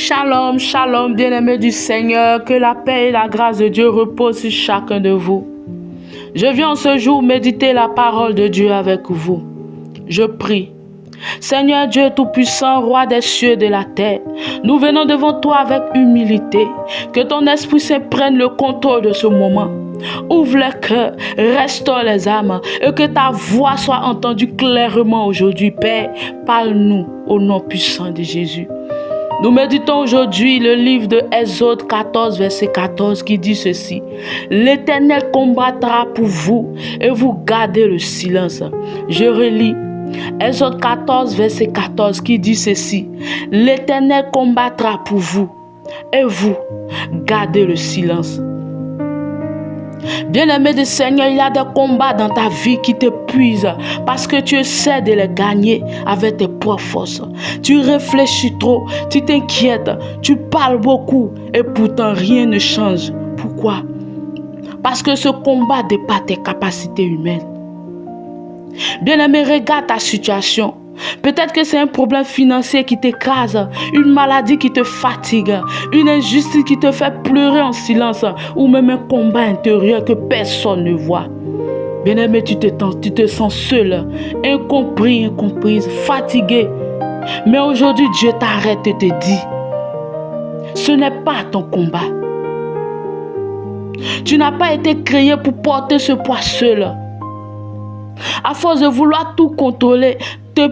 Shalom, shalom, bien-aimés du Seigneur, que la paix et la grâce de Dieu reposent sur chacun de vous. Je viens ce jour méditer la parole de Dieu avec vous. Je prie. Seigneur Dieu Tout-Puissant, Roi des cieux et de la terre, nous venons devant toi avec humilité. Que ton Esprit Saint prenne le contrôle de ce moment. Ouvre les cœurs, restaure les âmes et que ta voix soit entendue clairement aujourd'hui. Père, parle-nous au nom puissant de Jésus. Nous méditons aujourd'hui le livre de Exode 14, verset 14 qui dit ceci. L'Éternel combattra pour vous et vous gardez le silence. Je relis. Exode 14, verset 14 qui dit ceci. L'Éternel combattra pour vous et vous gardez le silence. Bien-aimé du Seigneur, il y a des combats dans ta vie qui t'épuisent parce que tu essaies de les gagner avec tes propres forces. Tu réfléchis trop, tu t'inquiètes, tu parles beaucoup et pourtant rien ne change. Pourquoi? Parce que ce combat dépasse tes capacités humaines. Bien-aimé, regarde ta situation. Peut-être que c'est un problème financier qui t'écrase, une maladie qui te fatigue, une injustice qui te fait pleurer en silence ou même un combat intérieur que personne ne voit. Bien-aimé, tu te sens seul, incompris, incomprise, fatigué. Mais aujourd'hui, Dieu t'arrête et te dit, ce n'est pas ton combat. Tu n'as pas été créé pour porter ce poids seul. À force de vouloir tout contrôler,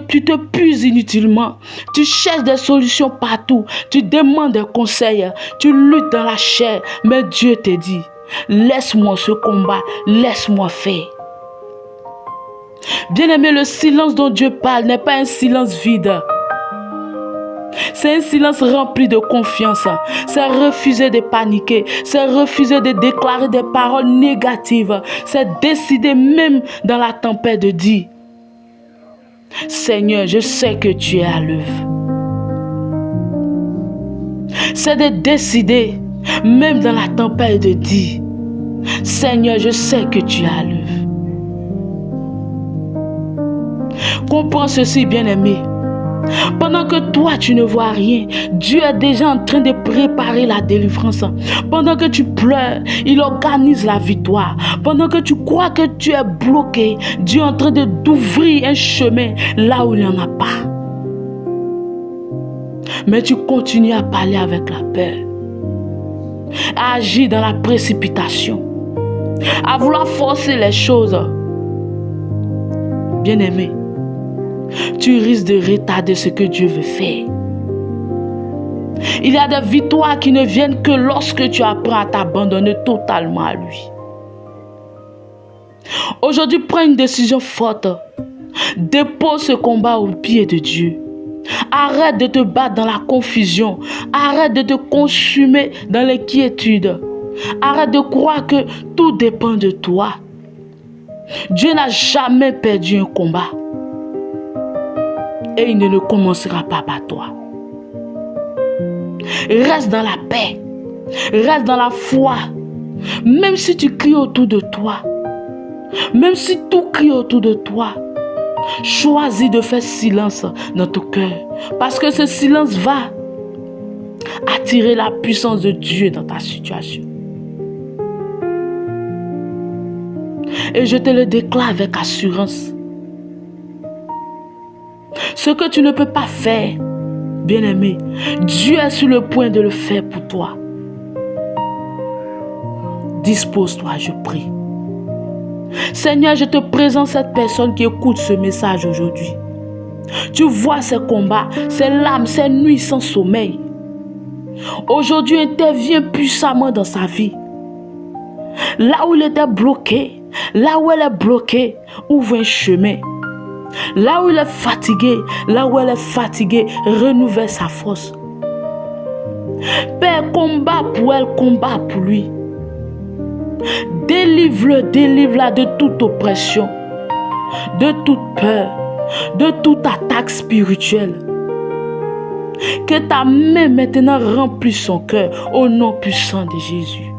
tu te puises inutilement. Tu cherches des solutions partout. Tu demandes des conseils. Tu luttes dans la chair. Mais Dieu te dit, laisse-moi ce combat. Laisse-moi faire. Bien-aimé, le silence dont Dieu parle n'est pas un silence vide. C'est un silence rempli de confiance. C'est refuser de paniquer. C'est refuser de déclarer des paroles négatives. C'est décider même dans la tempête de dire, Seigneur, je sais que tu es à l'œuvre. C'est de décider même dans la tempête de dire, Seigneur, je sais que tu es à l'œuvre. Comprends ceci, bien-aimé. Pendant que toi tu ne vois rien, Dieu est déjà en train de préparer la délivrance. Pendant que tu pleures, il organise la victoire. Pendant que tu crois que tu es bloqué, Dieu est en train d'ouvrir un chemin là où il n'y en a pas. Mais tu continues à parler avec la peur, à agir dans la précipitation, à vouloir forcer les choses. Bien-aimé, tu risques de retarder ce que Dieu veut faire. Il y a des victoires qui ne viennent que lorsque tu apprends à t'abandonner totalement à lui. Aujourd'hui, prends une décision forte. Dépose ce combat au pied de Dieu. Arrête de te battre dans la confusion. Arrête de te consumer dans l'inquiétude. Arrête de croire que tout dépend de toi. Dieu n'a jamais perdu un combat. Et il ne le commencera pas par toi. Reste dans la paix. Reste dans la foi. Même si tu cries autour de toi. Même si tout crie autour de toi. Choisis de faire silence dans ton cœur. Parce que ce silence va attirer la puissance de Dieu dans ta situation. Et je te le déclare avec assurance. Ce que tu ne peux pas faire, bien-aimé, Dieu est sur le point de le faire pour toi. Dispose-toi, je prie. Seigneur, je te présente cette personne qui écoute ce message aujourd'hui. Tu vois ses combats, ses larmes, ses nuits sans sommeil. Aujourd'hui, interviens puissamment dans sa vie. Là où il était bloqué, là où elle est bloquée, ouvre un chemin. Là où il est fatigué, là où elle est fatiguée, renouvelle sa force. Père, combat pour elle, combat pour lui. Délivre-la de toute oppression, de toute peur, de toute attaque spirituelle. Que ta main maintenant remplisse son cœur au nom puissant de Jésus.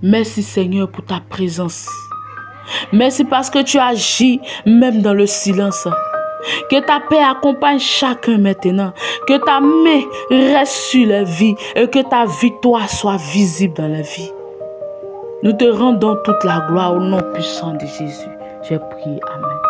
Merci Seigneur pour ta présence. Merci parce que tu agis même dans le silence. Que ta paix accompagne chacun maintenant. Que ta main reste sur les vies et que ta victoire soit visible dans la vie. Nous te rendons toute la gloire au nom puissant de Jésus. J'ai prié. Amen.